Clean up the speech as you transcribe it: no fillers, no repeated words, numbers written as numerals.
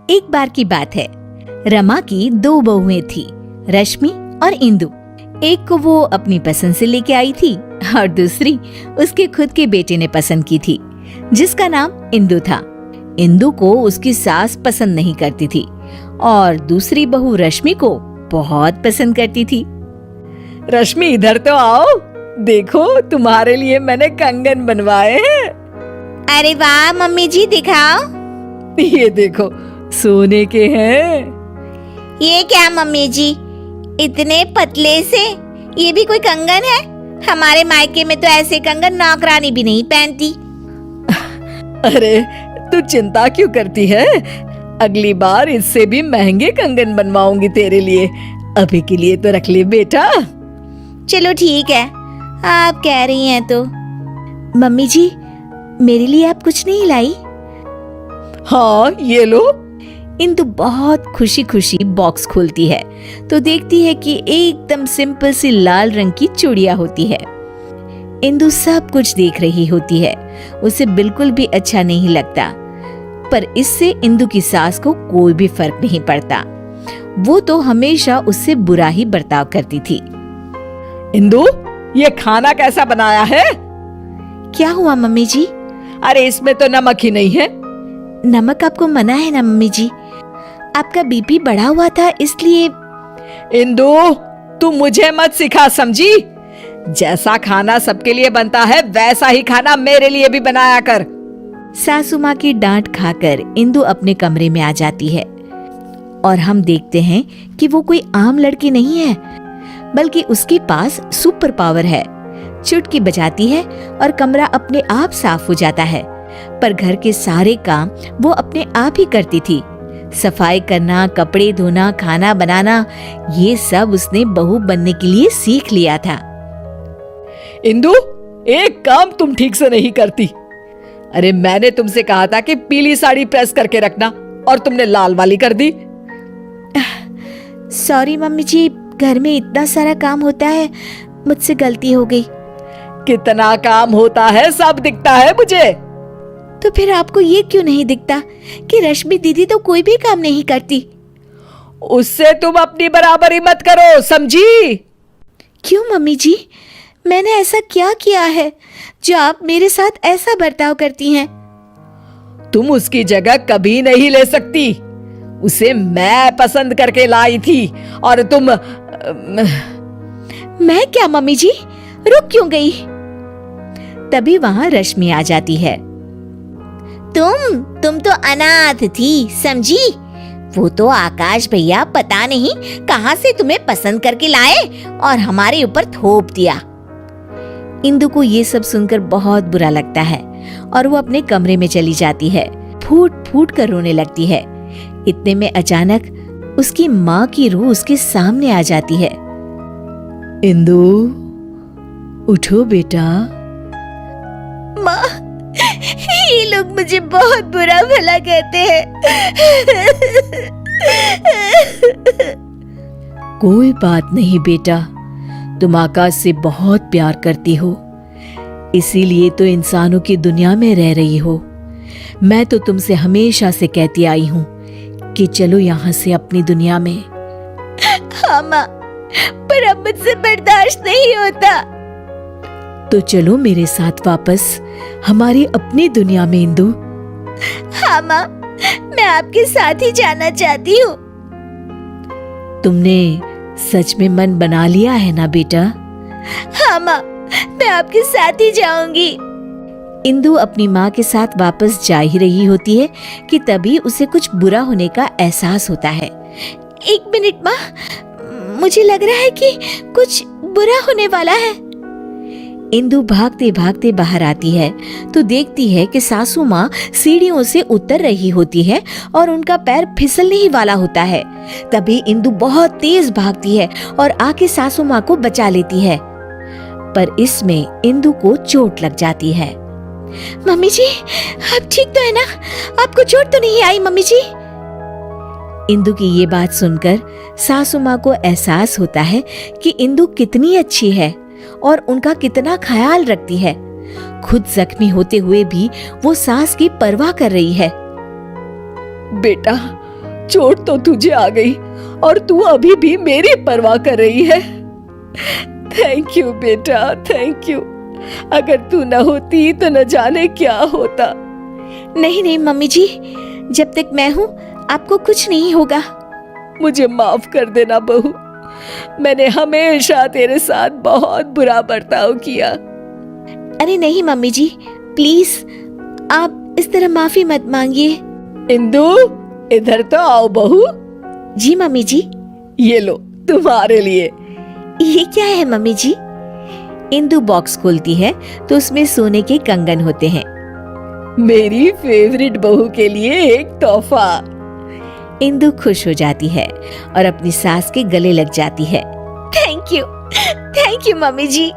एक बार की बात है। रमा की दो बहुएं थी, रश्मि और इंदु। एक को वो अपनी पसंद से लेके आई थी और दूसरी उसके खुद के बेटे ने पसंद की थी, जिसका नाम इंदु था। इंदु को उसकी सास पसंद नहीं करती थी और दूसरी बहू रश्मि को बहुत पसंद करती थी। रश्मि इधर तो आओ, देखो तुम्हारे लिए मैंने कंगन बनवाए हैं। अरे वाह मम्मी जी, दिखाओ। ये देखो, सोने के हैं। ये क्या मम्मी जी, इतने पतले से? ये भी कोई कंगन है? हमारे मायके में तो ऐसे कंगन नौकरानी भी नहीं पहनती। अरे तू चिंता क्यों करती है? अगली बार इससे भी महंगे कंगन बनवाऊंगी तेरे लिए। अभी के लिए तो रख ले बेटा। चलो ठीक है, आप कह रही हैं तो। मम्मी जी, मेरे लिए आप कुछ नहीं लाई? हाँ, ये लो। इंदु बहुत खुशी खुशी बॉक्स खोलती है तो देखती है कि एकदम सिंपल सी लाल रंग की चूड़िया होती है। इंदु सब कुछ देख रही होती है, उसे बिल्कुल भी अच्छा नहीं लगता, पर इससे इंदु की सास को कोई भी फर्क नहीं पड़ता। वो तो हमेशा उससे बुरा ही बर्ताव करती थी। इंदु, ये खाना कैसा बनाया है? क्या हुआ मम्मी जी? अरे इसमें तो नमक ही नहीं है। नमक आपको मना है ना मम्मी जी, आपका बीपी बढ़ा हुआ था इसलिए। इंदु, तू मुझे मत सिखा, समझी? जैसा खाना सबके लिए बनता है वैसा ही खाना मेरे लिए भी बनाया कर। सासू माँ की डांट खाकर इंदु अपने कमरे में आ जाती है और हम देखते हैं कि वो कोई आम लड़की नहीं है, बल्कि उसके पास सुपर पावर है। चुटकी बजाती है और कमरा अपने आप साफ हो जाता है। पर घर के सारे काम वो अपने आप ही करती थी। सफाई करना, कपड़े धोना, खाना बनाना, ये सब उसने बहू बनने के लिए सीख लिया था। इंदु, एक काम तुम ठीक से नहीं करती। अरे मैंने तुमसे कहा था कि पीली साड़ी प्रेस करके रखना और तुमने लाल वाली कर दी। सॉरी मम्मी जी, घर में इतना सारा काम होता है, मुझसे गलती हो गई। कितना काम होता है सब दिखता है मुझे। तो फिर आपको ये क्यों नहीं दिखता कि रश्मि दीदी तो कोई भी काम नहीं करती? उससे तुम अपनी बराबरी मत करो, समझी? क्यों मम्मी जी, मैंने ऐसा क्या किया है जो आप मेरे साथ ऐसा बर्ताव करती हैं? तुम उसकी जगह कभी नहीं ले सकती। उसे मैं पसंद करके लाई थी और तुम। मैं क्या मम्मी जी, रुक क्यों गई? तभी वहां रश्मि आ जाती है। तुम तो अनाथ थी, समझी? वो तो आकाश भैया पता नहीं कहां से तुम्हें पसंद करके लाए और हमारे ऊपर थोप दिया। इंदु को ये सब सुनकर बहुत बुरा लगता है और वो अपने कमरे में चली जाती है। फूट फूट कर रोने लगती है। इतने में अचानक उसकी माँ की रूह उसके सामने आ जाती है। इंदु, उठो बेटा। माँ, ये लोग मुझे बहुत बुरा भला कहते हैं। कोई बात नहीं बेटा, तुम आकाश से बहुत प्यार करती हो, इसीलिए तो इंसानों की दुनिया में रह रही हो। मैं तो तुमसे हमेशा से कहती आई हूँ कि चलो यहाँ से अपनी दुनिया में। हाँ माँ, पर अब मुझसे बर्दाश्त नहीं होता। तो चलो मेरे साथ वापस हमारी अपनी दुनिया में इंदु। हाँ माँ, मैं आपके साथ ही जाना चाहती हूँ। तुमने सच में मन बना लिया है ना बेटा? हाँ माँ, मैं आपके साथ ही जाऊंगी। इंदु अपनी माँ के साथ वापस जा ही रही होती है कि तभी उसे कुछ बुरा होने का एहसास होता है। एक मिनट माँ, मुझे लग रहा है कि कुछ बुरा होने वाला है। इंदु भागते भागते बाहर आती है तो देखती है कि सासू माँ सीढ़ियों से उतर रही होती है और उनका पैर फिसलने ही वाला होता है। तभी इंदु बहुत तेज भागती है और आके सासू माँ को बचा लेती है, पर इसमें इंदु को चोट लग जाती है। मम्मी जी, आप ठीक तो है ना? आपको चोट तो नहीं आई मम्मी जी? इंदु की ये बात सुनकर सासू माँ को एहसास होता है कि इंदु कितनी अच्छी है और उनका कितना ख्याल रखती है। खुद जख्मी होते हुए भी वो सास की परवाह कर रही है। बेटा, चोट तो तुझे आ गई और तू अभी भी मेरी परवाह कर रही है। थैंक यू बेटा, थैंक यू। अगर तू न होती तो न जाने क्या होता। नहीं नहीं मम्मी जी, जब तक मैं हूँ आपको कुछ नहीं होगा। मुझे माफ कर देना बहू, मैंने हमेशा तेरे साथ बहुत बुरा बर्ताव किया। अरे नहीं मम्मी जी, प्लीज आप इस तरह माफी मत मांगिए। इंदु, इधर तो आओ बहू। जी मम्मी जी। ये लो तुम्हारे लिए। ये क्या है मम्मी जी? इंदु बॉक्स खोलती है तो उसमें सोने के कंगन होते हैं। मेरी फेवरेट बहू के लिए एक तोहफा। इंदु खुश हो जाती है और अपनी सास के गले लग जाती है। Thank you mummy ji.